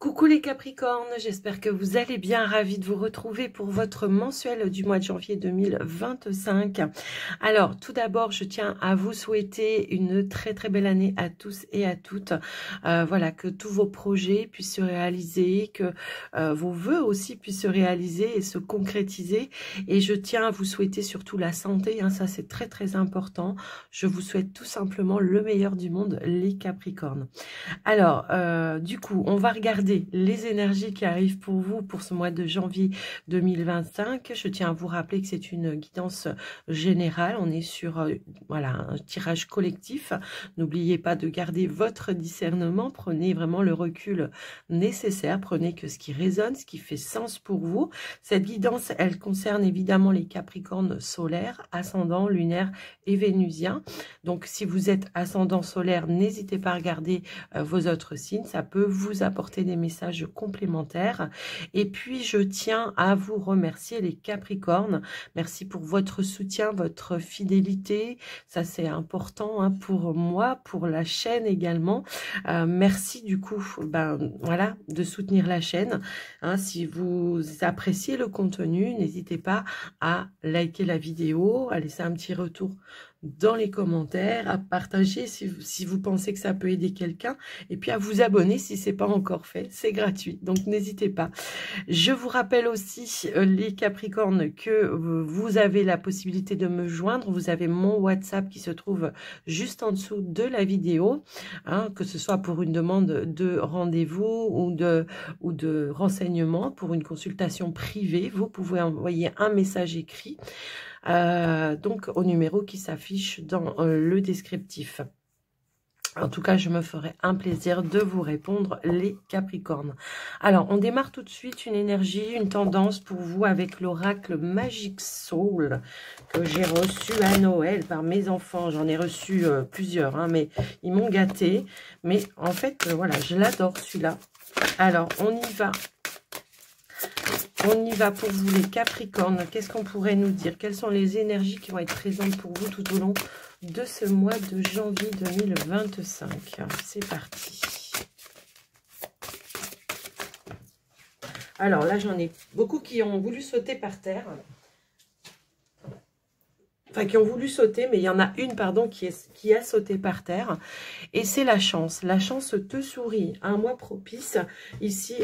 Coucou les Capricornes, j'espère que vous allez bien, ravi de vous retrouver pour votre mensuel du mois de janvier 2025. Alors tout d'abord, je tiens à vous souhaiter une très belle année à tous et à toutes. Voilà, que tous vos projets puissent se réaliser, que vos vœux aussi puissent se réaliser et se concrétiser. Et je tiens à vous souhaiter surtout la santé, hein, ça c'est très important. Je vous souhaite tout simplement le meilleur du monde, les Capricornes. Alors, du coup, on va regarder les énergies qui arrivent pour vous pour ce mois de janvier 2025. Je tiens à vous rappeler que c'est une guidance générale. On est sur voilà, un tirage collectif. N'oubliez pas de garder votre discernement. Prenez vraiment le recul nécessaire. Prenez que ce qui résonne, ce qui fait sens pour vous. Cette guidance, elle concerne évidemment les Capricornes solaires, ascendant, lunaire et vénusien. Donc, si vous êtes ascendant solaire, n'hésitez pas à regarder vos autres signes, ça peut vous apporter des messages complémentaires. Et puis je tiens à vous remercier les Capricornes, merci pour votre soutien, votre fidélité, ça c'est important hein, pour moi, pour la chaîne également. Merci du coup voilà, de soutenir la chaîne, hein, si vous appréciez le contenu, n'hésitez pas à liker la vidéo, à laisser un petit retour dans les commentaires, à partager si vous pensez que ça peut aider quelqu'un, et puis à vous abonner si ce n'est pas encore fait, c'est gratuit, donc n'hésitez pas. Je vous rappelle aussi, les Capricornes, que vous avez la possibilité de me joindre, vous avez mon WhatsApp qui se trouve juste en dessous de la vidéo, hein, que ce soit pour une demande de rendez-vous ou de renseignement, pour une consultation privée, vous pouvez envoyer un message écrit, donc au numéro qui s'affiche dans le descriptif. En tout cas, je me ferai un plaisir de vous répondre, les Capricornes. Alors, on démarre tout de suite une énergie, une tendance pour vous avec l'oracle Magic Soul que j'ai reçu à Noël par mes enfants. J'en ai reçu plusieurs, hein, mais ils m'ont gâté. Mais en fait, voilà, je l'adore celui-là. Alors, on y va. On y va pour vous les Capricornes. Qu'est-ce qu'on pourrait nous dire? Quelles sont les énergies qui vont être présentes pour vous tout au long de ce mois de janvier 2025? C'est parti. Alors là, j'en ai beaucoup qui ont voulu sauter par terre. Enfin, qui ont voulu sauter, mais il y en a une, pardon, qui a sauté par terre. Et c'est la chance. La chance te sourit. Un mois propice ici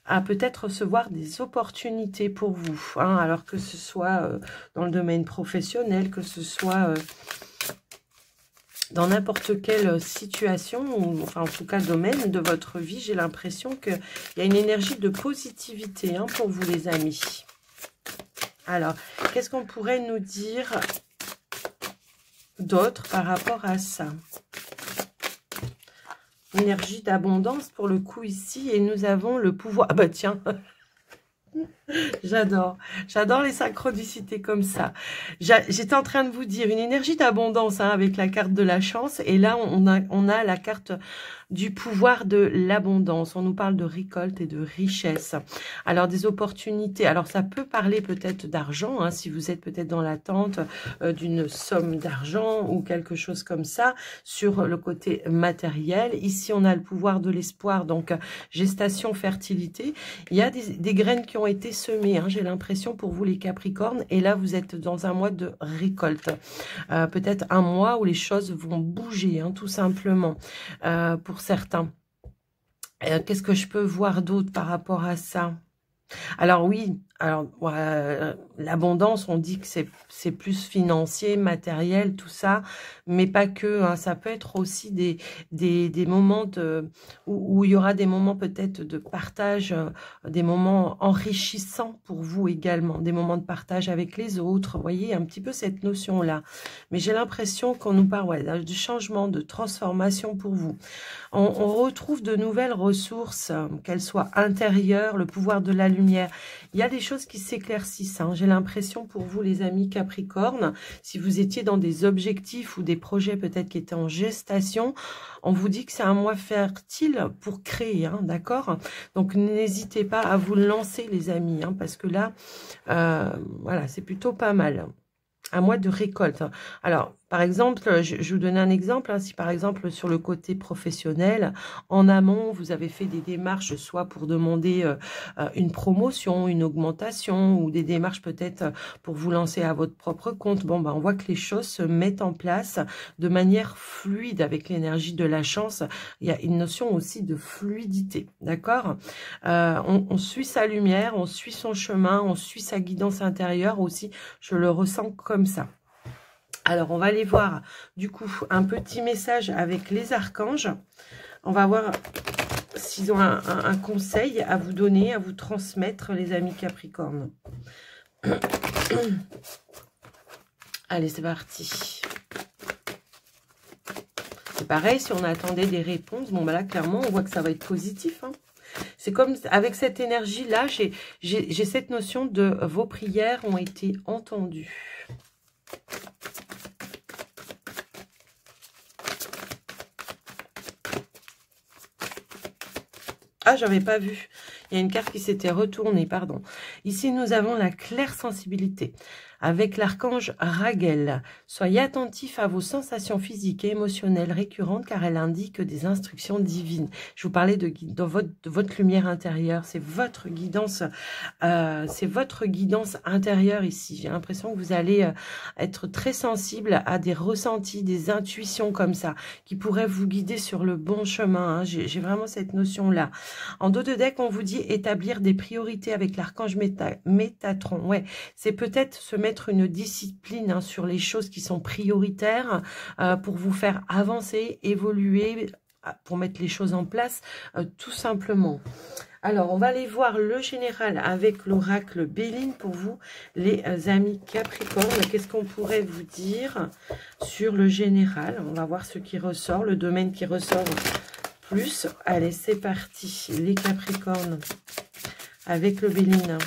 à peut-être recevoir des opportunités pour vous, hein, alors que ce soit dans le domaine professionnel, que ce soit dans n'importe quelle situation, ou enfin en tout cas domaine de votre vie, j'ai l'impression qu'il y a une énergie de positivité hein, pour vous les amis. Alors, qu'est-ce qu'on pourrait nous dire d'autre par rapport à ça? Énergie d'abondance pour le coup ici, et nous avons le pouvoir. Ah bah tiens, j'adore les synchronicités comme ça. J'étais en train de vous dire une énergie d'abondance hein, avec la carte de la chance, et là on a la carte du pouvoir de l'abondance. On nous parle de récolte et de richesse. Alors des opportunités, alors ça peut parler peut-être d'argent, hein, si vous êtes peut-être dans l'attente d'une somme d'argent ou quelque chose comme ça, sur le côté matériel. Ici on a le pouvoir de l'espoir, donc gestation, fertilité. Il y a des graines qui ont été semées, hein, j'ai l'impression pour vous les Capricornes, et là vous êtes dans un mois de récolte. Peut-être un mois où les choses vont bouger, hein, tout simplement, pour certains. Qu'est-ce que je peux voir d'autre par rapport à ça? Alors oui, alors l'abondance, on dit que c'est plus financier, matériel, tout ça, mais pas que. Hein, ça peut être aussi des moments où il y aura des moments peut-être de partage, des moments enrichissants pour vous également, des moments de partage avec les autres. Vous voyez, un petit peu cette notion-là. Mais j'ai l'impression qu'on nous parle de changement, de transformation pour vous. On retrouve de nouvelles ressources, qu'elles soient intérieures, le pouvoir de la lumière. Il y a des choses qui s'éclaircissent. Hein. J'ai l'impression pour vous, les amis Capricornes, si vous étiez dans des objectifs ou des projets peut-être qui étaient en gestation, on vous dit que c'est un mois fertile pour créer, hein, d'accord? Donc n'hésitez pas à vous lancer, les amis, hein, parce que là, voilà, c'est plutôt pas mal. Un mois de récolte. Alors, Par exemple, je vous donne un exemple, hein, si par exemple sur le côté professionnel, en amont, vous avez fait des démarches, soit pour demander une promotion, une augmentation, ou des démarches peut-être pour vous lancer à votre propre compte. Bon, ben, on voit que les choses se mettent en place de manière fluide avec l'énergie de la chance. Il y a une notion aussi de fluidité, d'accord? On suit sa lumière, on suit son chemin, on suit sa guidance intérieure aussi. Je le ressens comme ça. Alors, on va aller voir, du coup, un petit message avec les archanges. On va voir s'ils ont un conseil à vous donner, à vous transmettre, les amis Capricorne. Allez, c'est parti. C'est pareil, si on attendait des réponses, bon, bah là, clairement, on voit que ça va être positif, hein. C'est comme, avec cette énergie-là, j'ai cette notion de vos prières ont été entendues. Ah, j'avais pas vu. Il y a une carte qui s'était retournée, pardon. Ici, nous avons la claire sensibilité. Avec l'archange Raguel, soyez attentifs à vos sensations physiques et émotionnelles récurrentes car elles indiquent des instructions divines. Je vous parlais de votre lumière intérieure, c'est votre guidance intérieure ici. J'ai l'impression que vous allez être très sensible à des ressentis, des intuitions comme ça, qui pourraient vous guider sur le bon chemin, hein. J'ai vraiment cette notion-là. En dos de deck, on vous dit établir des priorités avec l'archange Métatron. Ouais, c'est peut-être se mettre une discipline, hein, sur les choses qui sont prioritaires pour vous faire avancer, évoluer, pour mettre les choses en place, tout simplement. Alors, on va aller voir le général avec l'oracle Béline pour vous, les amis Capricorne. Qu'est-ce qu'on pourrait vous dire sur le général? On va voir ce qui ressort, le domaine qui ressort plus. Allez, c'est parti, les Capricornes avec le Béline.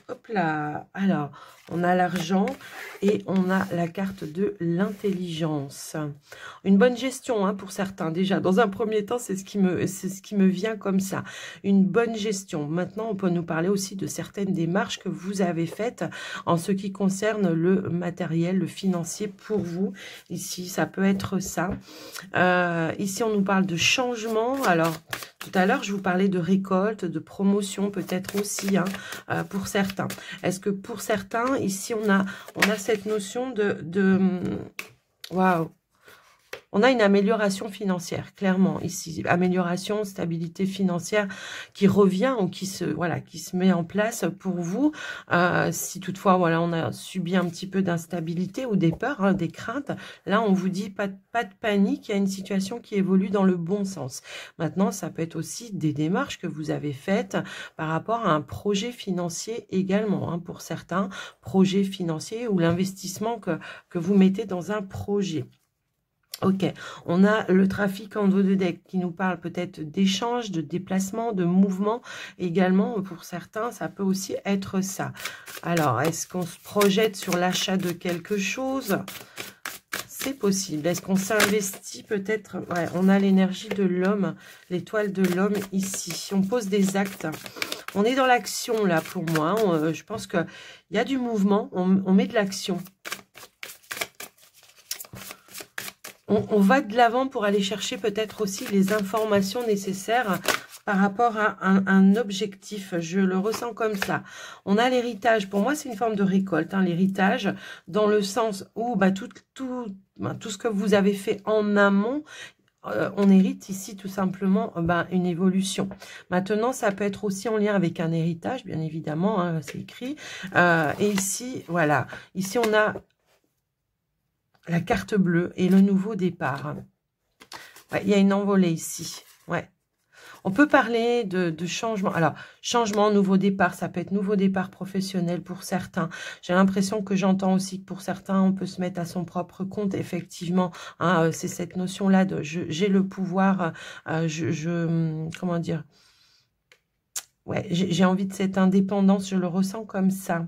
Hop là, alors, on a l'argent et on a la carte de l'intelligence. Une bonne gestion, hein, pour certains. Déjà, dans un premier temps, c'est ce qui me vient comme ça. Une bonne gestion. Maintenant, on peut nous parler aussi de certaines démarches que vous avez faites en ce qui concerne le matériel, le financier pour vous. Ici, ça peut être ça. Ici, on nous parle de changement. Alors, tout à l'heure, je vous parlais de récolte, de promotion peut-être aussi, hein, pour certains. Est-ce que pour certains, ici, on a cette notion de waouh, on a une amélioration financière, clairement, ici. Amélioration, stabilité financière qui revient ou qui se met en place pour vous. Si toutefois, voilà, on a subi un petit peu d'instabilité ou des peurs, hein, des craintes, là, on vous dit pas de panique, il y a une situation qui évolue dans le bon sens. Maintenant, ça peut être aussi des démarches que vous avez faites par rapport à un projet financier également, hein, pour certains, projet financier ou l'investissement que vous mettez dans un projet. Ok, on a le trafic en dos de deck qui nous parle peut-être d'échanges, de déplacements, de mouvements. Également, pour certains, ça peut aussi être ça. Alors, est-ce qu'on se projette sur l'achat de quelque chose? C'est possible. Est-ce qu'on s'investit peut-être? Ouais, on a l'énergie de l'homme, l'étoile de l'homme ici. On pose des actes. On est dans l'action là pour moi. Je pense qu'il y a du mouvement. On met de l'action. On va de l'avant pour aller chercher peut-être aussi les informations nécessaires par rapport à un objectif. Je le ressens comme ça. On a l'héritage. Pour moi, c'est une forme de récolte, hein, l'héritage, dans le sens où tout ce que vous avez fait en amont, on hérite ici tout simplement une évolution. Maintenant, ça peut être aussi en lien avec un héritage, bien évidemment, hein, c'est écrit. Et ici, voilà. Ici, on a la carte bleue et le nouveau départ. Ouais, il y a une envolée ici. Ouais. On peut parler de changement. Alors, changement, nouveau départ, ça peut être nouveau départ professionnel pour certains. J'ai l'impression que j'entends aussi que pour certains, on peut se mettre à son propre compte, effectivement. Hein, c'est cette notion-là de j'ai le pouvoir, comment dire? Ouais, j'ai envie de cette indépendance, je le ressens comme ça.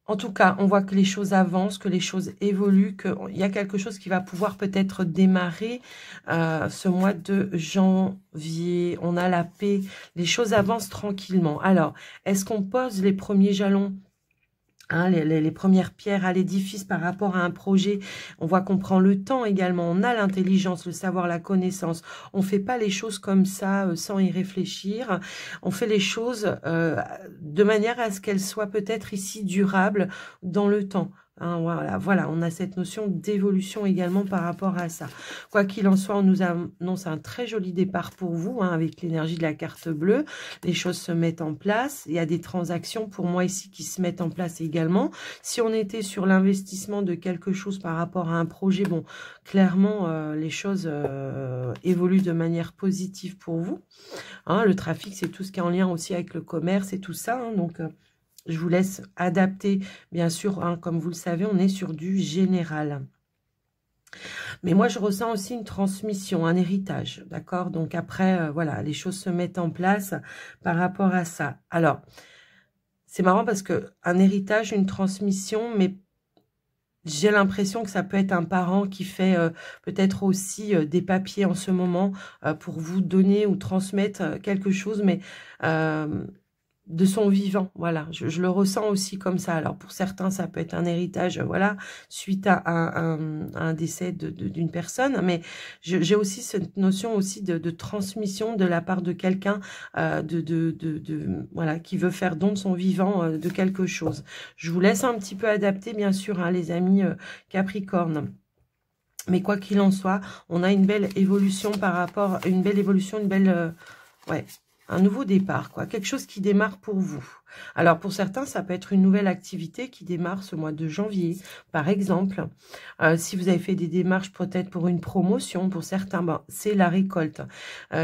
En tout cas, on voit que les choses avancent, que les choses évoluent, qu'il y a quelque chose qui va pouvoir peut-être démarrer ce mois de janvier. On a la paix, les choses avancent tranquillement. Alors, est-ce qu'on pose les premiers jalons, hein, les premières pierres à l'édifice par rapport à un projet? On voit qu'on prend le temps également, on a l'intelligence, le savoir, la connaissance. On ne fait pas les choses comme ça sans y réfléchir. On fait les choses de manière à ce qu'elles soient peut-être ici durables dans le temps. Hein, voilà, on a cette notion d'évolution également par rapport à ça. Quoi qu'il en soit, on nous annonce un très joli départ pour vous, hein, avec l'énergie de la carte bleue. Les choses se mettent en place. Il y a des transactions pour moi ici qui se mettent en place également. Si on était sur l'investissement de quelque chose par rapport à un projet, bon, clairement, les choses évoluent de manière positive pour vous. Hein, le trafic, c'est tout ce qui est en lien aussi avec le commerce et tout ça. Hein, donc, je vous laisse adapter, bien sûr, hein, comme vous le savez, on est sur du général. Mais moi, je ressens aussi une transmission, un héritage, d'accord? Donc après, voilà, les choses se mettent en place par rapport à ça. Alors, c'est marrant parce que un héritage, une transmission, mais j'ai l'impression que ça peut être un parent qui fait peut-être aussi des papiers en ce moment pour vous donner ou transmettre quelque chose, mais de son vivant, voilà, je le ressens aussi comme ça. Alors pour certains ça peut être un héritage, voilà, suite à un décès d'une personne, mais j'ai aussi cette notion aussi de transmission de la part de quelqu'un voilà, qui veut faire don de son vivant de quelque chose. Je vous laisse un petit peu adapter bien sûr, hein, les amis Capricorne. Mais quoi qu'il en soit, on a une belle évolution par rapport, une belle évolution, une belle ouais, un nouveau départ, quoi. Quelque chose qui démarre pour vous. Alors, pour certains, ça peut être une nouvelle activité qui démarre ce mois de janvier, par exemple. Si vous avez fait des démarches peut-être pour une promotion, pour certains, ben, c'est la récolte.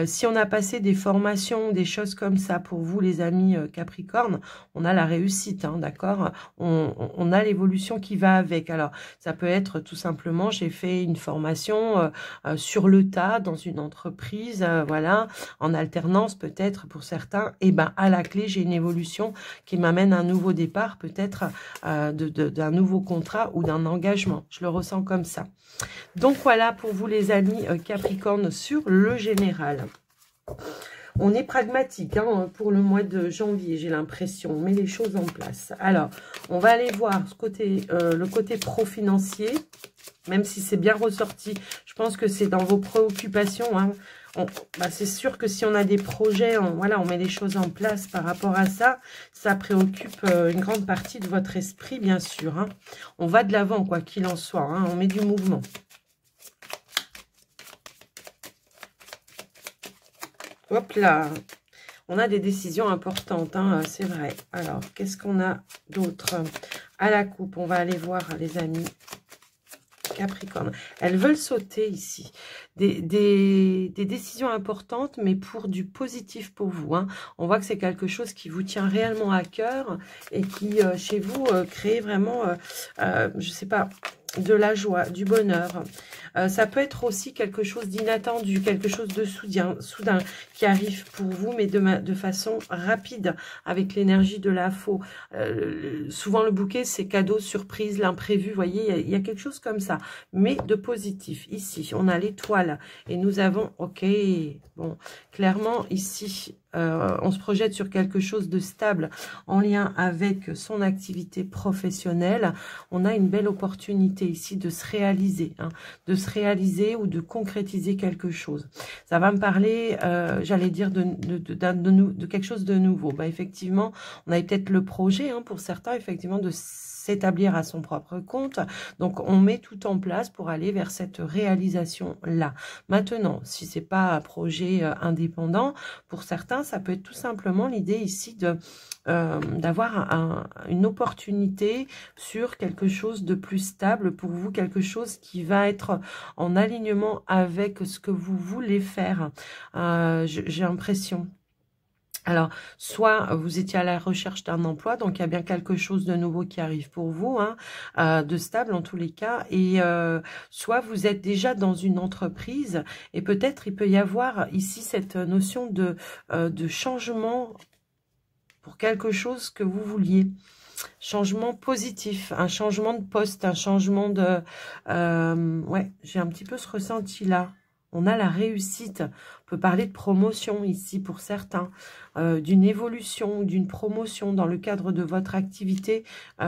Si on a passé des formations, des choses comme ça pour vous, les amis Capricorne, on a la réussite, hein, d'accord? On a l'évolution qui va avec. Alors, ça peut être tout simplement, j'ai fait une formation sur le tas dans une entreprise, voilà, en alternance peut-être pour certains. Et ben, à la clé, j'ai une évolution qui m'amène à un nouveau départ, peut-être d'un nouveau contrat ou d'un engagement. Je le ressens comme ça. Donc voilà pour vous les amis Capricorne sur le général. On est pragmatique hein, pour le mois de janvier, j'ai l'impression. On met les choses en place. Alors, on va aller voir ce côté, le côté pro-financier, même si c'est bien ressorti. Je pense que c'est dans vos préoccupations, hein. Bah c'est sûr que si on a des projets, voilà, on met les choses en place par rapport à ça. Ça préoccupe une grande partie de votre esprit, bien sûr. Hein. On va de l'avant, quoi qu'il en soit. Hein, on met du mouvement. Hop là. On a des décisions importantes, hein, c'est vrai. Alors, qu'est-ce qu'on a d'autre? À la coupe, on va aller voir, les amis Capricorne. Elles veulent sauter ici. Des décisions importantes, mais pour du positif pour vous. Hein. On voit que c'est quelque chose qui vous tient réellement à cœur et qui, chez vous, crée vraiment, je sais pas, de la joie, du bonheur. Ça peut être aussi quelque chose d'inattendu, quelque chose de soudain qui arrive pour vous, mais de façon rapide, avec l'énergie de la faux. Souvent, le bouquet, c'est cadeau, surprise, l'imprévu. Vous voyez, il y a quelque chose comme ça, mais de positif. Ici, on a l'étoile et nous avons, ok, bon, clairement, ici, on se projette sur quelque chose de stable en lien avec son activité professionnelle. On a une belle opportunité ici de se réaliser, hein, de se réaliser ou de concrétiser quelque chose. Ça va me parler, j'allais dire, de quelque chose de nouveau. Bah, effectivement, on avait peut-être le projet, hein, pour certains, effectivement, de s'établir à son propre compte. Donc, on met tout en place pour aller vers cette réalisation-là. Maintenant, si c'est pas un projet indépendant, pour certains, ça peut être tout simplement l'idée ici de d'avoir une opportunité sur quelque chose de plus stable pour vous, quelque chose qui va être en alignement avec ce que vous voulez faire. J'ai l'impression. Alors, soit vous étiez à la recherche d'un emploi, donc il y a bien quelque chose de nouveau qui arrive pour vous, hein, de stable en tous les cas, et soit vous êtes déjà dans une entreprise, et peut-être il peut y avoir ici cette notion de changement pour quelque chose que vous vouliez. Changement positif, un changement de poste, un changement de... ouais, j'ai un petit peu ce ressenti-là. On a la réussite. On peut parler de promotion ici pour certains, d'une évolution, d'une promotion dans le cadre de votre activité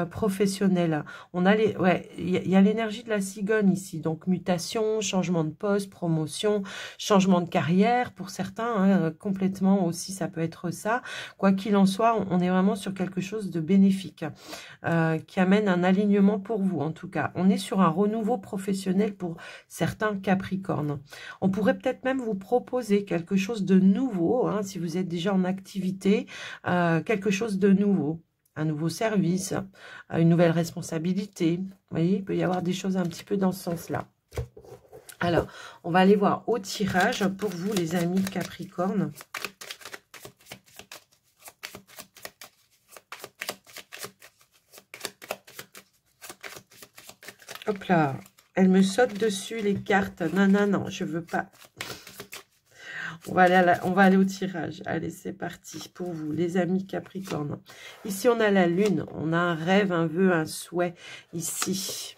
professionnelle. On a les, ouais, il y a l'énergie de la cigogne ici. Donc mutation, changement de poste, promotion, changement de carrière pour certains. Hein, complètement aussi, ça peut être ça. Quoi qu'il en soit, on est vraiment sur quelque chose de bénéfique qui amène un alignement pour vous en tout cas. On est sur un renouveau professionnel pour certains Capricornes. On pourrait peut-être même vous proposer quelque chose de nouveau, hein, si vous êtes déjà en activité, quelque chose de nouveau, un nouveau service, une nouvelle responsabilité. Vous voyez, il peut y avoir des choses un petit peu dans ce sens-là. Alors, on va aller voir au tirage pour vous, les amis Capricorne. Hop là, elle me saute dessus les cartes. Non, non, non, je veux pas. On va aller au tirage. Allez, c'est parti pour vous, les amis Capricorne. Ici, on a la lune. On a un rêve, un vœu, un souhait. Ici,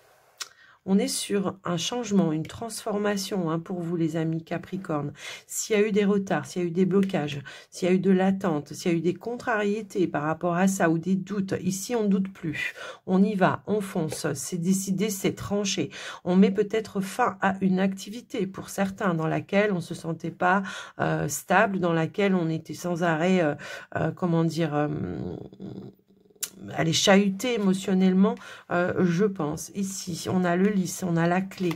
on est sur un changement, une transformation hein, pour vous, les amis Capricorne. S'il y a eu des retards, s'il y a eu des blocages, s'il y a eu de l'attente, s'il y a eu des contrariétés par rapport à ça ou des doutes, ici, on ne doute plus. On y va, on fonce, c'est décidé, c'est tranché. On met peut-être fin à une activité pour certains dans laquelle on ne se sentait pas stable, dans laquelle on était sans arrêt, comment dire... elle est chahutée émotionnellement, je pense. Ici, on a le lys, on a la clé.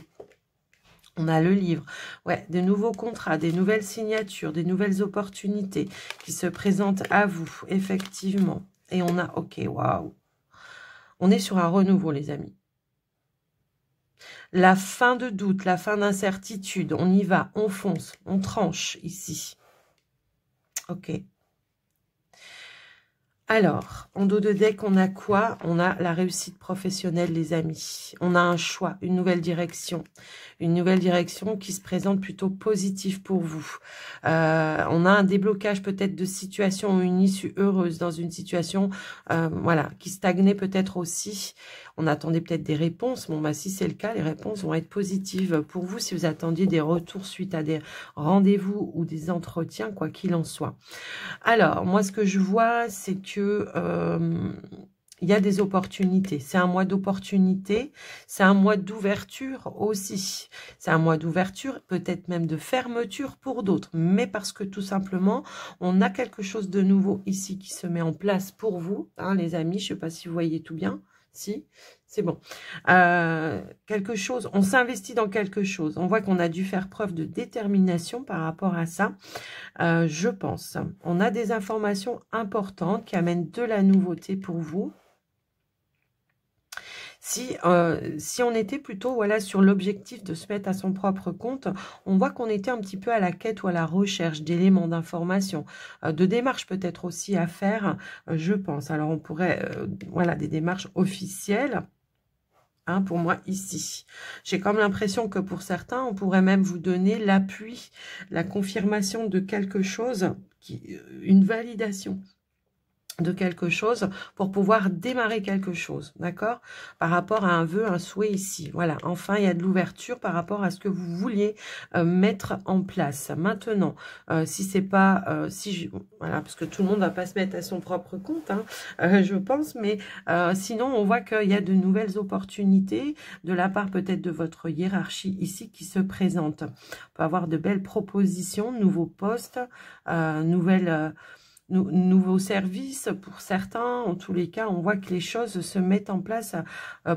On a le livre. Ouais, des nouveaux contrats, des nouvelles signatures, des nouvelles opportunités qui se présentent à vous, effectivement. Et on a... Ok, waouh. On est sur un renouveau, les amis. La fin de doute, la fin d'incertitude. On y va, on fonce, on tranche ici. Ok. Alors, en dos de deck, on a quoi? On a la réussite professionnelle, les amis. On a un choix, une nouvelle direction. Une nouvelle direction qui se présente plutôt positive pour vous. On a un déblocage peut-être de situation ou une issue heureuse dans une situation voilà, qui stagnait peut-être aussi. On attendait peut-être des réponses. Bon, bah, si c'est le cas, les réponses vont être positives pour vous si vous attendiez des retours suite à des rendez-vous ou des entretiens, quoi qu'il en soit. Alors, moi, ce que je vois, c'est que il y a des opportunités. C'est un mois d'opportunités. C'est un mois d'ouverture aussi. C'est un mois d'ouverture, peut-être même de fermeture pour d'autres. Mais parce que tout simplement, on a quelque chose de nouveau ici qui se met en place pour vous, hein, les amis. Je ne sais pas si vous voyez tout bien. Si, c'est bon. Quelque chose, on s'investit dans quelque chose. On voit qu'on a dû faire preuve de détermination par rapport à ça, je pense. On a des informations importantes qui amènent de la nouveauté pour vous. Si on était plutôt voilà, sur l'objectif de se mettre à son propre compte, on voit qu'on était un petit peu à la quête ou à la recherche d'éléments d'information, de démarches peut-être aussi à faire, je pense. Alors on pourrait, voilà, des démarches officielles. Hein, pour moi ici. J'ai comme l'impression que pour certains, on pourrait même vous donner l'appui, la confirmation de quelque chose, une validation de quelque chose pour pouvoir démarrer quelque chose, d'accord? Par rapport à un vœu, un souhait ici. Voilà, enfin, il y a de l'ouverture par rapport à ce que vous vouliez mettre en place. Maintenant, si c'est pas... voilà, parce que tout le monde va pas se mettre à son propre compte, hein, je pense, mais sinon, on voit qu'il y a de nouvelles opportunités de la part peut-être de votre hiérarchie ici qui se présente. On peut avoir de belles propositions, nouveaux postes, nouveaux services pour certains. En tous les cas, on voit que les choses se mettent en place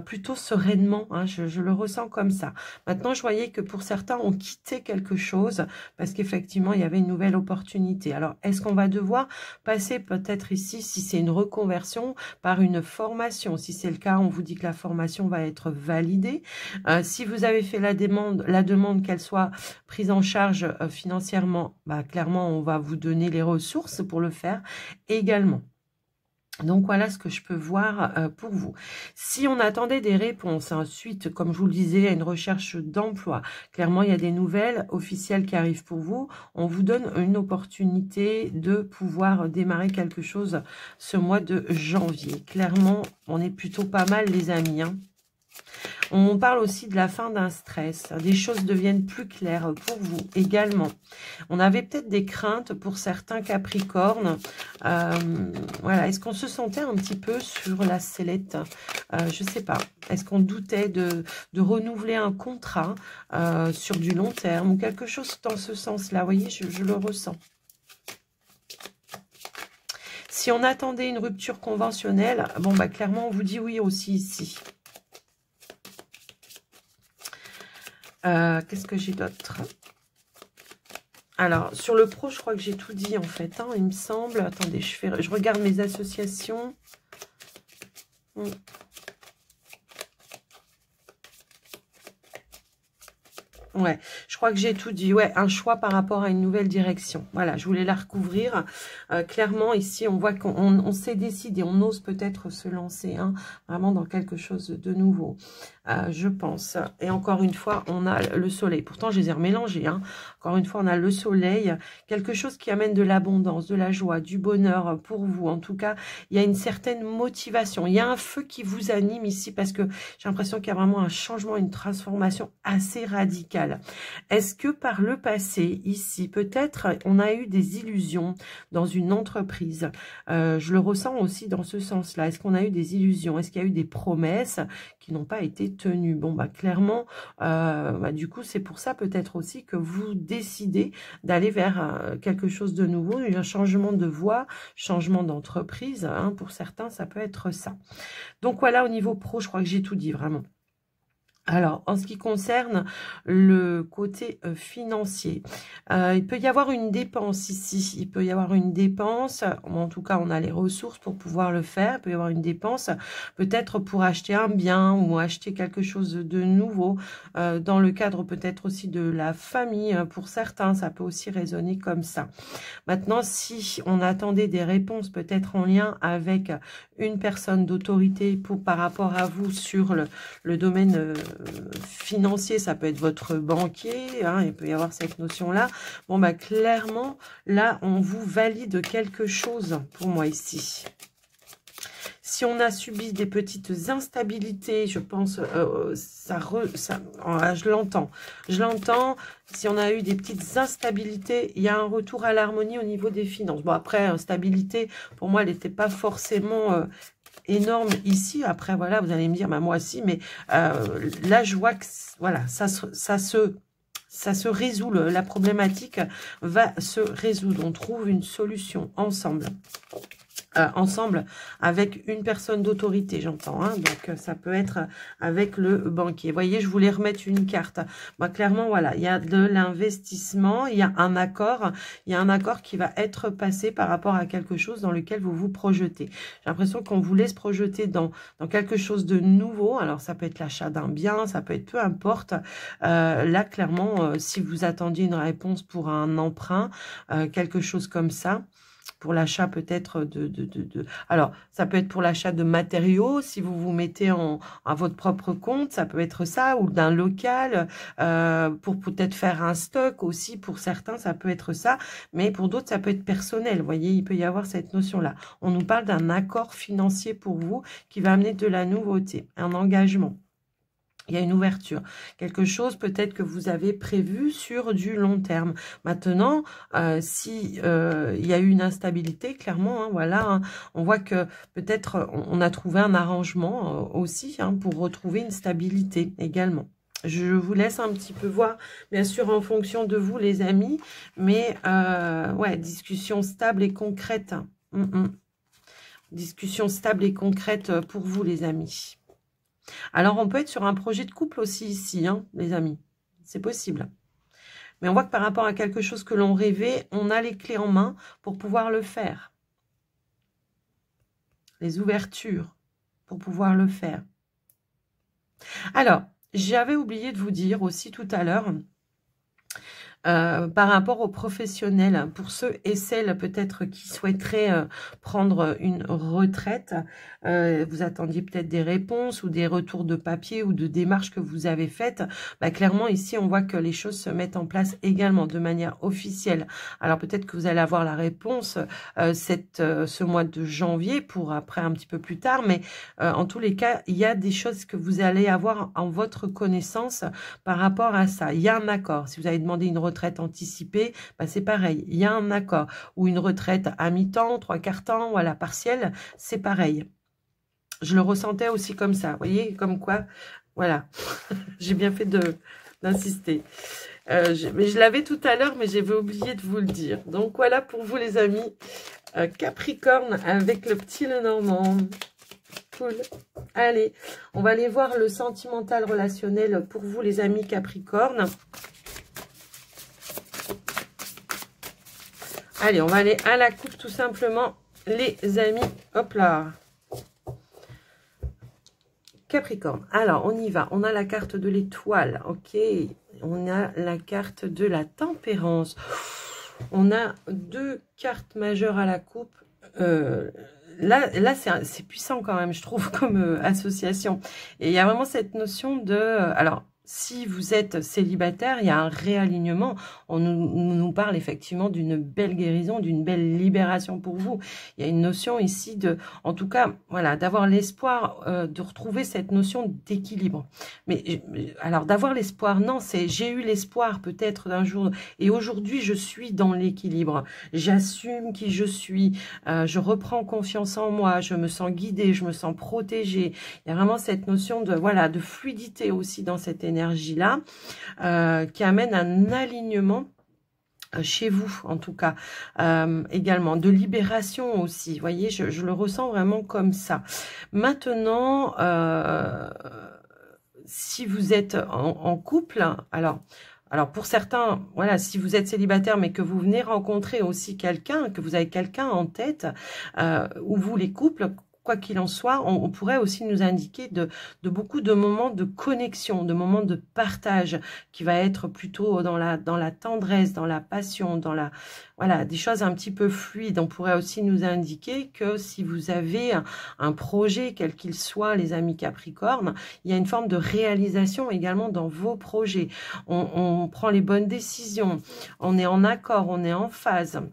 plutôt sereinement. Hein, je le ressens comme ça. Maintenant, je voyais que pour certains, on quittait quelque chose parce qu'effectivement, il y avait une nouvelle opportunité. Alors, est-ce qu'on va devoir passer peut-être ici, si c'est une reconversion, par une formation? Si c'est le cas, on vous dit que la formation va être validée. Si vous avez fait la demande qu'elle soit prise en charge financièrement, bah, clairement, on va vous donner les ressources pour le faire également. Donc voilà ce que je peux voir pour vous. Si on attendait des réponses, ensuite, comme je vous le disais, à une recherche d'emploi, clairement il y a des nouvelles officielles qui arrivent pour vous. On vous donne une opportunité de pouvoir démarrer quelque chose ce mois de janvier. Clairement, on est plutôt pas mal les amis, hein. On parle aussi de la fin d'un stress. Des choses deviennent plus claires pour vous également. On avait peut-être des craintes pour certains Capricornes. Voilà. Est-ce qu'on se sentait un petit peu sur la sellette? Je ne sais pas. Est-ce qu'on doutait de renouveler un contrat sur du long terme ou quelque chose dans ce sens-là? Vous voyez, je le ressens. Si on attendait une rupture conventionnelle, bon, bah clairement, on vous dit oui aussi ici. Qu'est-ce que j'ai d'autre? Alors, sur le pro, je crois que j'ai tout dit, en fait, hein, il me semble. Attendez, je regarde mes associations. Ouais, je crois que j'ai tout dit. Ouais, un choix par rapport à une nouvelle direction. Voilà, je voulais la recouvrir. Clairement, ici, on voit qu'on s'est décidé, on ose peut-être se lancer, hein, vraiment dans quelque chose de nouveau, je pense. Et encore une fois, on a le soleil. Pourtant, je les ai remélangés, hein. Encore une fois, on a le soleil, quelque chose qui amène de l'abondance, de la joie, du bonheur pour vous. En tout cas, il y a une certaine motivation. Il y a un feu qui vous anime ici parce que j'ai l'impression qu'il y a vraiment un changement, une transformation assez radicale. Est-ce que par le passé, ici, peut-être on a eu des illusions dans une entreprise? Je le ressens aussi dans ce sens-là. Est-ce qu'on a eu des illusions? Est-ce qu'il y a eu des promesses qui n'ont pas été tenues? Bon, bah clairement, du coup, c'est pour ça peut-être aussi que vous décidez d'aller vers quelque chose de nouveau, un changement de voie, changement d'entreprise, hein, pour certains, ça peut être ça. Donc voilà, au niveau pro, je crois que j'ai tout dit, vraiment. Alors, en ce qui concerne le côté financier, il peut y avoir une dépense ici. Il peut y avoir une dépense, en tout cas, on a les ressources pour pouvoir le faire. Il peut y avoir une dépense, peut-être pour acheter un bien ou acheter quelque chose de nouveau, dans le cadre peut-être aussi de la famille. Pour certains, ça peut aussi résonner comme ça. Maintenant, si on attendait des réponses peut-être en lien avec une personne d'autorité par rapport à vous sur le domaine financier, ça peut être votre banquier, hein, il peut y avoir cette notion-là. Bon, bah clairement, là, on vous valide quelque chose pour moi ici. Si on a subi des petites instabilités, je pense, je l'entends. Si on a eu des petites instabilités, il y a un retour à l'harmonie au niveau des finances. Bon, après, instabilité, pour moi, elle n'était pas forcément énorme ici. Après, voilà, vous allez me dire, bah, moi aussi, mais là, je vois que, voilà, ça se résout. La problématique va se résoudre. On trouve une solution ensemble. Ensemble avec une personne d'autorité, j'entends, hein, donc ça peut être avec le banquier. Vous voyez, je voulais remettre une carte. Bah, clairement, voilà, il y a de l'investissement, il y a un accord qui va être passé par rapport à quelque chose dans lequel vous vous projetez. J'ai l'impression qu'on vous laisse projeter dans quelque chose de nouveau. Alors, ça peut être l'achat d'un bien, ça peut être peu importe. Là, clairement, si vous attendiez une réponse pour un emprunt, quelque chose comme ça, pour l'achat peut-être alors, ça peut être pour l'achat de matériaux, si vous vous mettez à votre propre compte, ça peut être ça, ou d'un local, pour peut-être faire un stock aussi, pour certains, ça peut être ça, mais pour d'autres, ça peut être personnel, vous voyez, il peut y avoir cette notion-là. On nous parle d'un accord financier pour vous qui va amener de la nouveauté, un engagement. Il y a une ouverture, quelque chose peut-être que vous avez prévu sur du long terme. Maintenant, si il y a eu une instabilité, clairement, hein, voilà, hein, on voit que peut-être on a trouvé un arrangement aussi, hein, pour retrouver une stabilité également. Je vous laisse un petit peu voir, bien sûr, en fonction de vous, les amis, mais ouais, discussion stable et concrète. Discussion stable et concrète pour vous, les amis. Alors, on peut être sur un projet de couple aussi ici, hein, les amis. C'est possible. Mais on voit que par rapport à quelque chose que l'on rêvait, on a les clés en main pour pouvoir le faire. Les ouvertures pour pouvoir le faire. Alors, j'avais oublié de vous dire aussi tout à l'heure, par rapport aux professionnels, pour ceux et celles peut-être qui souhaiteraient prendre une retraite, vous attendiez peut-être des réponses ou des retours de papier ou de démarches que vous avez faites, bah, clairement ici on voit que les choses se mettent en place également de manière officielle. Alors peut-être que vous allez avoir la réponse ce mois de janvier pour après un petit peu plus tard, mais en tous les cas, il y a des choses que vous allez avoir en votre connaissance par rapport à ça. Il y a un accord. Si vous avez demandé une retraite anticipée, bah, c'est pareil. Il y a un accord. Ou une retraite à mi-temps, 3/4 temps, voilà, partielle, c'est pareil. Je le ressentais aussi comme ça. Vous voyez, comme quoi, voilà. J'ai bien fait d'insister. Mais je l'avais tout à l'heure, mais j'avais oublié de vous le dire. Donc voilà pour vous les amis. Capricorne avec le petit Lenormand. Cool. Allez, on va aller voir le sentimental relationnel pour vous les amis Capricorne. Allez, on va aller à la coupe tout simplement les amis. Hop là. Capricorne. Alors, on y va. On a la carte de l'étoile. Ok. On a la carte de la tempérance. On a deux cartes majeures à la coupe. Là c'est puissant quand même, je trouve, comme association. Et il y a vraiment cette notion de... alors, si vous êtes célibataire, il y a un réalignement. On nous parle effectivement d'une belle guérison, d'une belle libération pour vous. Il y a une notion ici de, en tout cas, voilà, d'avoir l'espoir de retrouver cette notion d'équilibre. Mais alors, d'avoir l'espoir, non, c'est j'ai eu l'espoir peut-être d'un jour, et aujourd'hui, je suis dans l'équilibre. J'assume qui je suis, je reprends confiance en moi, je me sens guidée, je me sens protégée. Il y a vraiment cette notion de, voilà, de fluidité aussi dans cette énergie-là, qui amène un alignement chez vous, en tout cas, également, de libération aussi. Vous voyez, je le ressens vraiment comme ça. Maintenant, si vous êtes en couple, alors pour certains, voilà, si vous êtes célibataire, mais que vous venez rencontrer aussi quelqu'un, que vous avez quelqu'un en tête, ou vous les couples, quoi qu'il en soit, on pourrait aussi nous indiquer de beaucoup de moments de connexion, de moments de partage, qui va être plutôt dans la tendresse, dans la passion, dans la, voilà, des choses un petit peu fluides. On pourrait aussi nous indiquer que si vous avez un projet, quel qu'il soit, les amis Capricorne, il y a une forme de réalisation également dans vos projets. On prend les bonnes décisions, on est en accord, on est en phase.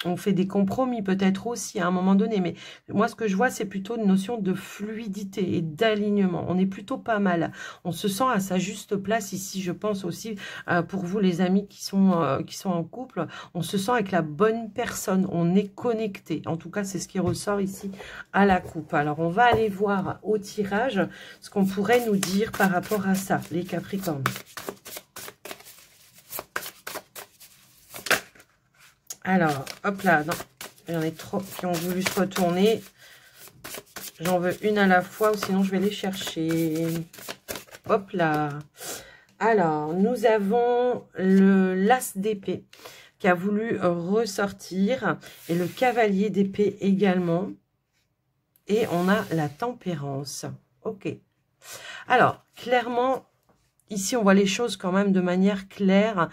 On fait des compromis peut-être aussi à un moment donné, mais moi ce que je vois c'est plutôt une notion de fluidité et d'alignement. On est plutôt pas mal, on se sent à sa juste place ici, je pense aussi pour vous les amis qui sont en couple, on se sent avec la bonne personne, on est connecté. En tout cas c'est ce qui ressort ici à la coupe. Alors on va aller voir au tirage ce qu'on pourrait nous dire par rapport à ça, les Capricornes. Alors, hop là, non, il y en a trop qui ont voulu se retourner. J'en veux une à la fois, ou sinon je vais les chercher. Hop là. Alors, nous avons le l'As d'épée qui a voulu ressortir. Et le cavalier d'épée également. Et on a la tempérance. Ok. Alors, clairement... Ici, on voit les choses quand même de manière claire,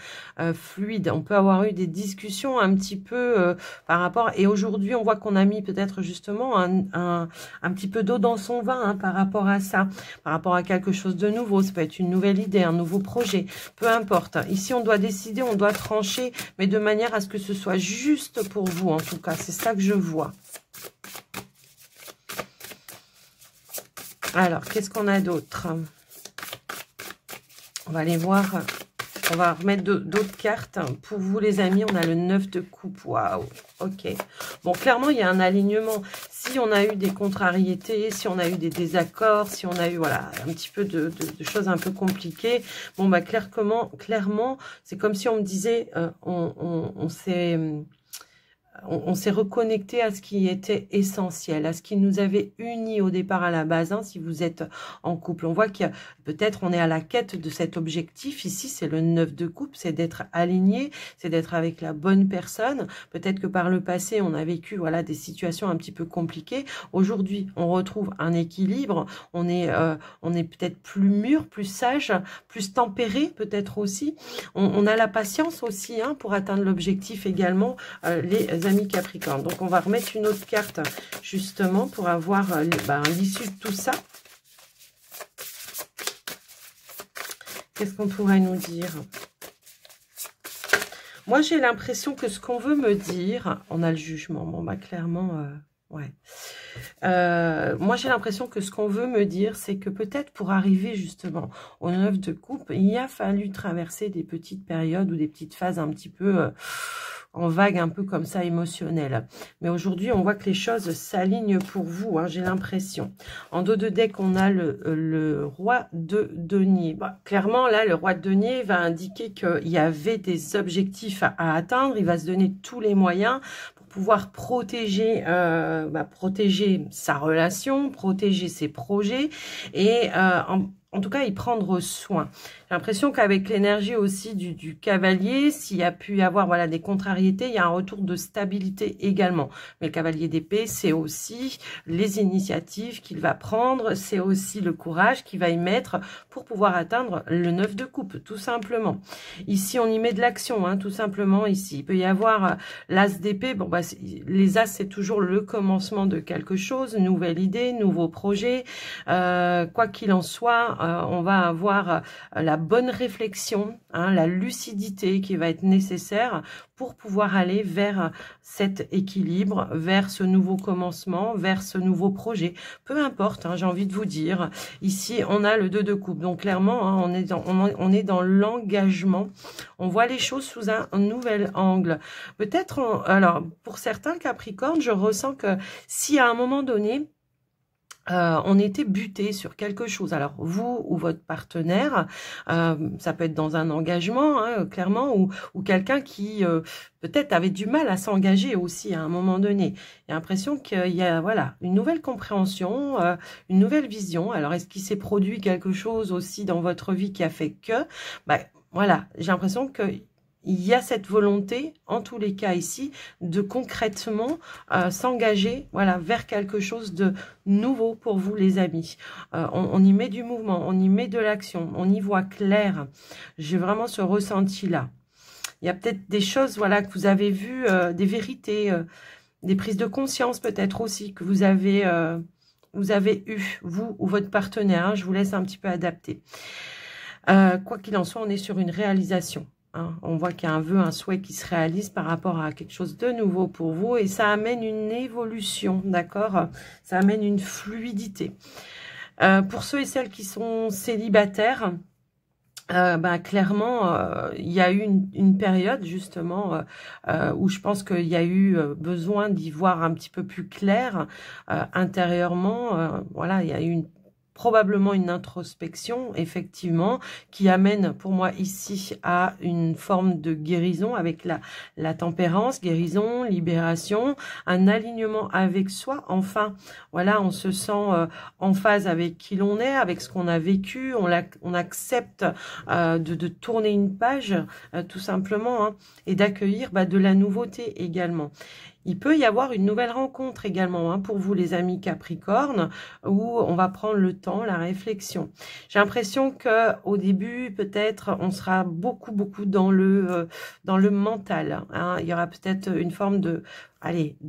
fluide. On peut avoir eu des discussions un petit peu par rapport... Et aujourd'hui, on voit qu'on a mis peut-être justement un petit peu d'eau dans son vin par rapport à ça. Par rapport à quelque chose de nouveau. Ça peut être une nouvelle idée, un nouveau projet. Peu importe. Ici, on doit décider, on doit trancher, mais de manière à ce que ce soit juste pour vous, en tout cas. C'est ça que je vois. Alors, qu'est-ce qu'on a d'autre ? On va aller voir, on va remettre d'autres cartes. Pour vous les amis, on a le 9 de coupe. Waouh, ok. Bon, clairement, il y a un alignement. Si on a eu des contrariétés, si on a eu des désaccords, si on a eu, voilà, un petit peu de choses un peu compliquées, bon, bah, clairement, c'est comme si on me disait, on s'est... on s'est reconnecté à ce qui était essentiel, à ce qui nous avait unis au départ à la base, hein, si vous êtes en couple. On voit que peut-être on est à la quête de cet objectif. Ici, c'est le 9 de coupe, c'est d'être aligné, c'est d'être avec la bonne personne. Peut-être que par le passé, on a vécu voilà, des situations un petit peu compliquées. Aujourd'hui, on retrouve un équilibre. On est peut-être plus mûr, plus sage, plus tempéré peut-être aussi. On a la patience aussi hein, pour atteindre l'objectif également, les amis Capricorne. Donc, on va remettre une autre carte justement pour avoir l'issue de tout ça. Qu'est-ce qu'on pourrait nous dire? Moi, j'ai l'impression que ce qu'on veut me dire, on a le jugement. Bon, bah clairement, ouais. Moi, j'ai l'impression que ce qu'on veut me dire, c'est que peut-être pour arriver justement au 9 de coupe, il a fallu traverser des petites périodes ou des petites phases un petit peu en vague, un peu comme ça, émotionnelle. Mais aujourd'hui, on voit que les choses s'alignent pour vous, hein, j'ai l'impression. En dos de deck, on a le roi de denier. Bah, clairement, là, le roi de denier va indiquer qu'il y avait des objectifs à atteindre. Il va se donner tous les moyens pour pouvoir protéger, protéger sa relation, protéger ses projets et en tout cas, y prendre soin. J'ai l'impression qu'avec l'énergie aussi du cavalier, s'il y a pu y avoir voilà, des contrariétés, il y a un retour de stabilité également. Mais le cavalier d'épée, c'est aussi les initiatives qu'il va prendre, c'est aussi le courage qu'il va y mettre pour pouvoir atteindre le 9 de coupe, tout simplement. Ici, on y met de l'action, hein, tout simplement ici. Il peut y avoir l'as d'épée. Bon, bah, les as, c'est toujours le commencement de quelque chose, nouvelle idée, nouveau projet. Quoi qu'il en soit, on va avoir la bonne réflexion, hein, la lucidité qui va être nécessaire pour pouvoir aller vers cet équilibre, vers ce nouveau commencement, vers ce nouveau projet. Peu importe, hein, j'ai envie de vous dire. Ici, on a le 2 de coupe. Donc, clairement, hein, on est dans l'engagement. On voit les choses sous un nouvel angle. Peut-être, alors, pour certains Capricornes, je ressens que si à un moment donné, on était buté sur quelque chose. Alors, vous ou votre partenaire, ça peut être dans un engagement, hein, clairement, ou quelqu'un qui peut-être avait du mal à s'engager aussi à un moment donné. Il y a l'impression qu'il y a voilà, une nouvelle compréhension, une nouvelle vision. Alors, est-ce qu'il s'est produit quelque chose aussi dans votre vie qui a fait que... voilà, j'ai l'impression que... il y a cette volonté, en tous les cas ici, de concrètement s'engager voilà, vers quelque chose de nouveau pour vous, les amis. On y met du mouvement, on y met de l'action, on y voit clair. J'ai vraiment ce ressenti-là. Il y a peut-être des choses voilà, que vous avez vues, des vérités, des prises de conscience peut-être aussi que vous avez eues, vous ou votre partenaire. Hein, je vous laisse un petit peu adapter. Quoi qu'il en soit, on est sur une réalisation. Hein, on voit qu'il y a un vœu, un souhait qui se réalise par rapport à quelque chose de nouveau pour vous et ça amène une évolution, d'accord? Ça amène une fluidité. Pour ceux et celles qui sont célibataires, clairement, il y a eu une période justement où je pense qu'il y a eu besoin d'y voir un petit peu plus clair intérieurement. Voilà, il y a eu probablement une introspection, effectivement, qui amène pour moi ici à une forme de guérison avec la tempérance, guérison, libération, un alignement avec soi. Enfin, voilà, on se sent en phase avec qui l'on est, avec ce qu'on a vécu, on accepte de tourner une page, tout simplement, hein, et d'accueillir de la nouveauté également. Il peut y avoir une nouvelle rencontre également hein, pour vous les amis Capricorne où on va prendre le temps, la réflexion. J'ai l'impression que au début peut-être on sera beaucoup dans le mental. Hein. Il y aura peut-être une forme de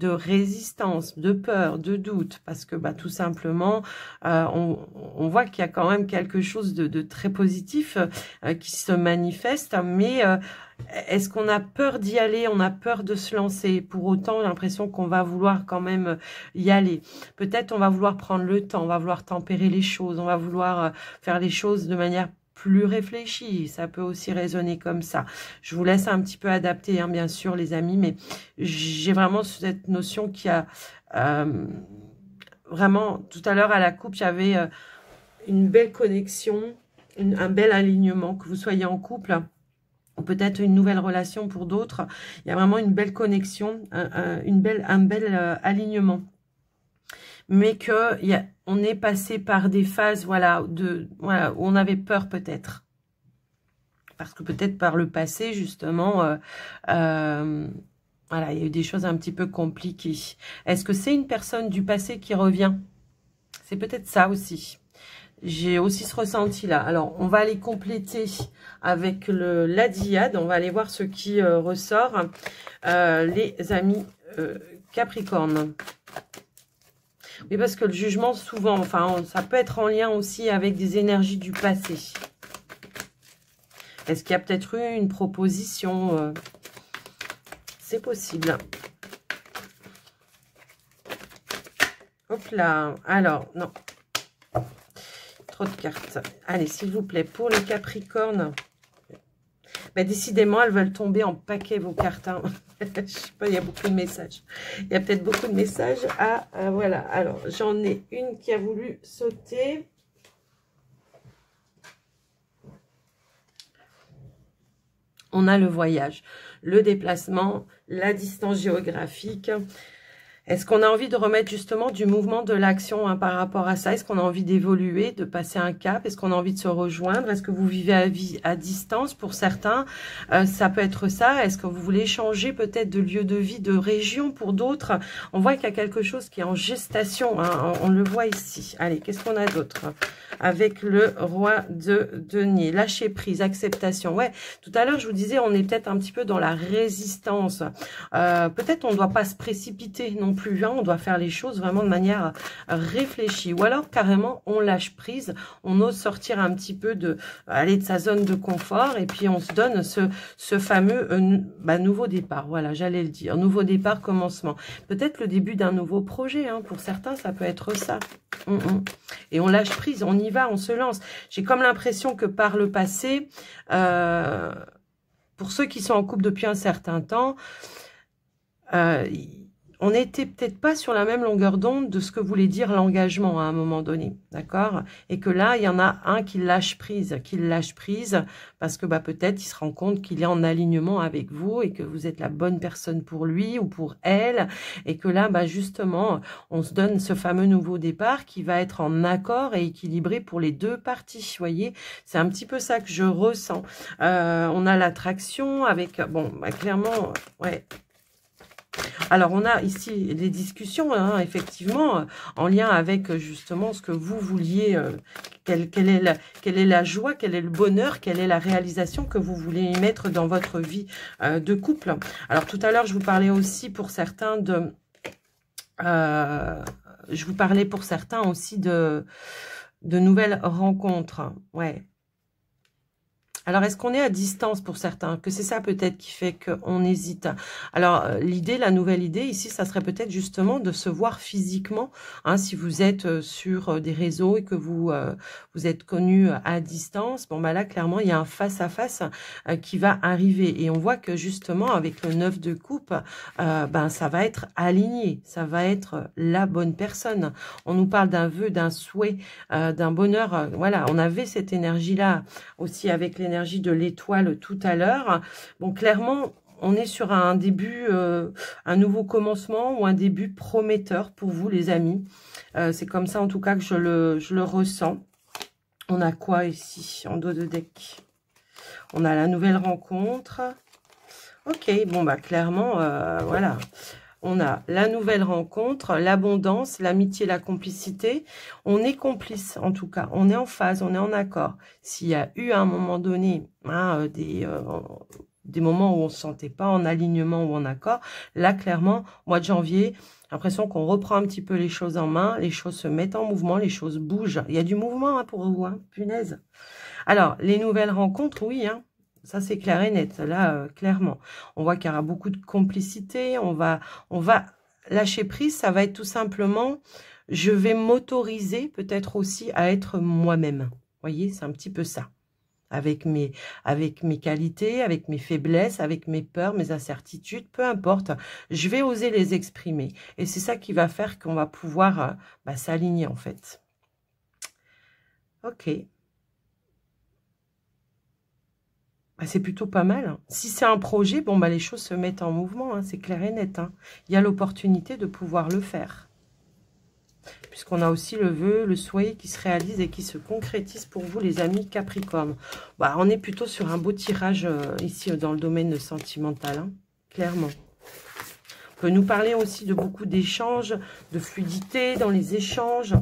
résistance, de peur, de doute parce que tout simplement on voit qu'il y a quand même quelque chose de très positif qui se manifeste mais est-ce qu'on a peur d'y aller? On a peur de se lancer. Pour autant, j'ai l'impression qu'on va vouloir quand même y aller. Peut-être on va vouloir prendre le temps, on va vouloir tempérer les choses, on va vouloir faire les choses de manière plus réfléchie. Ça peut aussi résonner comme ça. Je vous laisse un petit peu adapter, hein, bien sûr, les amis, mais j'ai vraiment cette notion qu'il y a vraiment, tout à l'heure à la coupe, j'avais une belle connexion, un bel alignement, que vous soyez en couple, ou peut-être une nouvelle relation pour d'autres. Il y a vraiment une belle connexion, un bel alignement. Mais que on est passé par des phases, voilà, où on avait peur peut-être. Parce que peut-être par le passé, justement, voilà, il y a eu des choses un petit peu compliquées. Est-ce que c'est une personne du passé qui revient? C'est peut-être ça aussi. J'ai aussi ce ressenti-là. Alors, on va aller compléter avec la diade. On va aller voir ce qui ressort. Les amis Capricorne. Oui, parce que le jugement, souvent, enfin, ça peut être en lien aussi avec des énergies du passé. Est-ce qu'il y a peut-être eu une proposition? C'est possible. Hop là. Alors, non. Trop de cartes. Allez, s'il vous plaît, pour les Capricornes. Ben, décidément, elles veulent tomber en paquet, vos cartes. Hein. Je sais pas, il y a beaucoup de messages. Il y a peut-être beaucoup de messages. Ah, voilà. Alors, j'en ai une qui a voulu sauter. On a le voyage, le déplacement, la distance géographique. Est-ce qu'on a envie de remettre justement du mouvement, de l'action par rapport à ça? Est-ce qu'on a envie d'évoluer, de passer un cap? Est-ce qu'on a envie de se rejoindre? Est-ce que vous vivez à distance pour certains? Ça peut être ça. Est-ce que vous voulez changer peut-être de lieu de vie, de région pour d'autres? On voit qu'il y a quelque chose qui est en gestation. Hein, on le voit ici. Allez, qu'est-ce qu'on a d'autre? Avec le roi de denier. Lâcher prise, acceptation. Ouais, tout à l'heure, je vous disais, on est peut-être un petit peu dans la résistance. Peut-être on ne doit pas se précipiter non plus, hein, on doit faire les choses vraiment de manière réfléchie, ou alors carrément on lâche prise, on ose sortir un petit peu aller de sa zone de confort, et puis on se donne ce fameux nouveau départ, voilà, j'allais le dire, nouveau départ, commencement, peut-être le début d'un nouveau projet, hein, pour certains ça peut être ça, et on lâche prise, on y va, on se lance. J'ai comme l'impression que par le passé, pour ceux qui sont en couple depuis un certain temps, on n'était peut-être pas sur la même longueur d'onde de ce que voulait dire l'engagement à un moment donné, d'accord? Et que là, il y en a un qui lâche prise parce que peut-être il se rend compte qu'il est en alignement avec vous et que vous êtes la bonne personne pour lui ou pour elle, et que là, justement, on se donne ce fameux nouveau départ qui va être en accord et équilibré pour les deux parties, vous voyez? C'est un petit peu ça que je ressens. On a l'attraction avec, clairement, ouais. Alors, on a ici des discussions, hein, effectivement, en lien avec justement ce que vous vouliez, quelle est la joie, quel est le bonheur, quelle est la réalisation que vous voulez y mettre dans votre vie de couple. Alors, tout à l'heure, je vous parlais aussi pour certains aussi de nouvelles rencontres. Ouais. Alors, est-ce qu'on est à distance pour certains? Que c'est ça peut-être qui fait qu'on hésite. Alors, la nouvelle idée ici, ça serait peut-être justement de se voir physiquement. Hein, si vous êtes sur des réseaux et que vous êtes connus à distance, là, clairement, il y a un face-à-face qui va arriver. Et on voit que justement, avec le 9 de coupe, ça va être aligné. Ça va être la bonne personne. On nous parle d'un vœu, d'un souhait, d'un bonheur. Voilà, on avait cette énergie-là aussi avec l'énergie de l'étoile tout à l'heure. Bon, clairement, on est sur un début, un nouveau commencement ou un début prometteur pour vous, les amis. C'est comme ça, en tout cas, que je le ressens. On a quoi ici, en dos de deck? On a la nouvelle rencontre. Ok, clairement, voilà. On a la nouvelle rencontre, l'abondance, l'amitié, la complicité. On est complice, en tout cas. On est en phase, on est en accord. S'il y a eu à un moment donné des moments où on ne se sentait pas en alignement ou en accord, là, clairement, mois de janvier, l'impression qu'on reprend un petit peu les choses en main. Les choses se mettent en mouvement, les choses bougent. Il y a du mouvement pour vous, punaise. Alors, les nouvelles rencontres, oui, ça, c'est clair et net. Là, clairement, on voit qu'il y aura beaucoup de complicité. On va lâcher prise. Ça va être tout simplement, je vais m'autoriser peut-être aussi à être moi-même. Vous voyez, c'est un petit peu ça. Avec mes qualités, avec mes faiblesses, avec mes peurs, mes incertitudes, peu importe. Je vais oser les exprimer. Et c'est ça qui va faire qu'on va pouvoir s'aligner, en fait. Ok. bah, c'est plutôt pas mal. Hein. Si c'est un projet, bon, bah, les choses se mettent en mouvement, hein, c'est clair et net. Hein. Il y a l'opportunité de pouvoir le faire. Puisqu'on a aussi le vœu, le souhait qui se réalise et qui se concrétise pour vous, les amis Capricorne. Bah, on est plutôt sur un beau tirage ici dans le domaine sentimental, hein, clairement. On peut nous parler aussi de beaucoup d'échanges, de fluidité dans les échanges.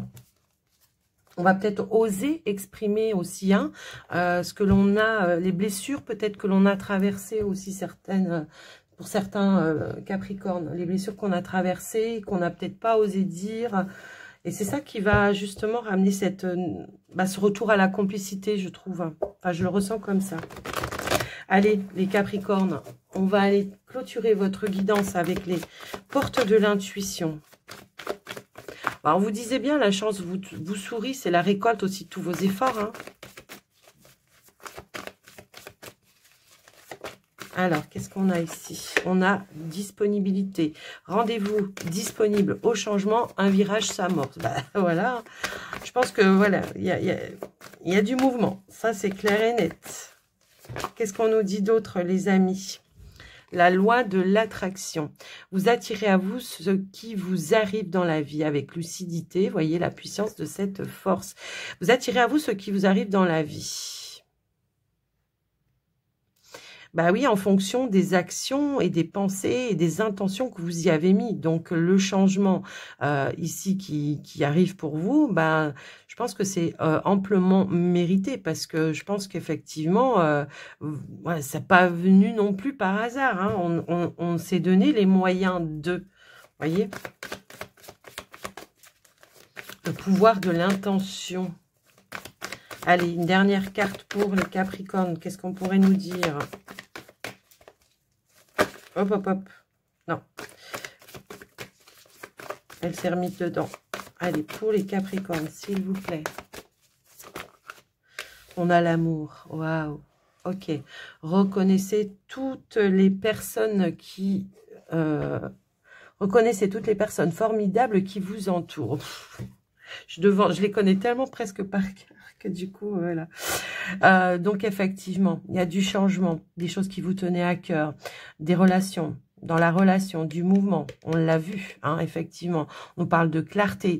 On va peut-être oser exprimer aussi hein, ce que l'on a, les blessures peut-être que l'on a traversées aussi certaines, pour certains Capricornes, les blessures qu'on a traversées, qu'on n'a peut-être pas osé dire. Et c'est ça qui va justement ramener cette, ce retour à la complicité, je trouve. Enfin, je le ressens comme ça. Allez, les Capricornes, on va aller clôturer votre guidance avec les portes de l'intuition. Alors, vous disiez bien, la chance vous sourit, c'est la récolte aussi de tous vos efforts. Hein. Alors, qu'est-ce qu'on a ici? On a disponibilité. Rendez-vous disponible au changement, un virage s'amorce. Bah, voilà. Je pense que, voilà, il y a du mouvement. Ça, c'est clair et net. Qu'est-ce qu'on nous dit d'autre, les amis? La loi de l'attraction. Vous attirez à vous ce qui vous arrive dans la vie avec lucidité. Voyez la puissance de cette force. Vous attirez à vous ce qui vous arrive dans la vie. Bah oui, en fonction des actions et des pensées et des intentions que vous y avez mis. Donc, le changement ici qui arrive pour vous, bah, je pense que c'est amplement mérité parce que je pense qu'effectivement, ouais, ça n'est pas venu non plus par hasard. Hein. On s'est donné les moyens de, voyez, le pouvoir de l'intention. Allez, une dernière carte pour les Capricornes. Qu'est-ce qu'on pourrait nous dire ? Hop, hop, hop. Non. Elle s'est remise dedans. Allez, pour les Capricornes, s'il vous plaît. On a l'amour. Waouh. Ok. Reconnaissez toutes les personnes qui... reconnaissez toutes les personnes formidables qui vous entourent. Je les connais tellement presque par cœur que du coup, voilà. Donc, effectivement, il y a du changement, des choses qui vous tenaient à cœur, des relations, dans la relation, du mouvement, on l'a vu, hein, effectivement. On parle de clarté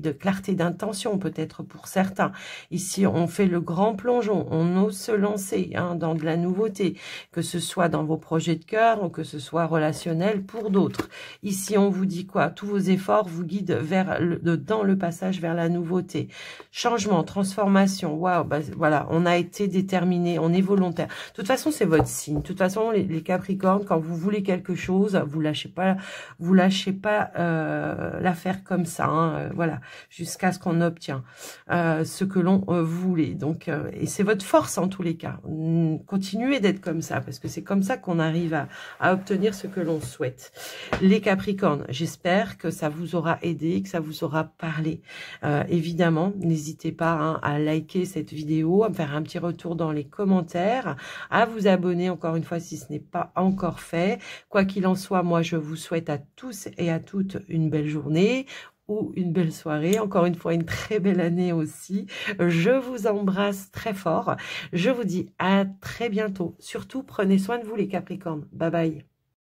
d'intention peut-être pour certains. Ici, on fait le grand plongeon, on ose se lancer hein, dans de la nouveauté, que ce soit dans vos projets de cœur ou que ce soit relationnel pour d'autres. Ici, on vous dit quoi? Tous vos efforts vous guident dans le passage vers la nouveauté. Changement, transformation, waouh, bah, voilà, on a été déterminé, on est volontaire. De toute façon, c'est votre signe. De toute façon, les Capricornes, quand vous voulez quelque chose, vous lâchez pas l'affaire comme ça, hein, voilà, jusqu'à ce qu'on obtient ce que l'on voulait. Donc, et c'est votre force en tous les cas. Continuez d'être comme ça, parce que c'est comme ça qu'on arrive à obtenir ce que l'on souhaite. Les Capricornes, j'espère que ça vous aura aidé, que ça vous aura parlé. Évidemment, n'hésitez pas hein, à liker cette vidéo, à me faire un petit retour dans les commentaires, à vous abonner encore une fois si ce n'est pas encore fait. Quoi qu'il en soit, moi je vous souhaite à tous et à toutes une belle journée ou une belle soirée, encore une fois une très belle année aussi. Je vous embrasse très fort. Je vous dis à très bientôt. Surtout, prenez soin de vous les Capricornes. Bye bye.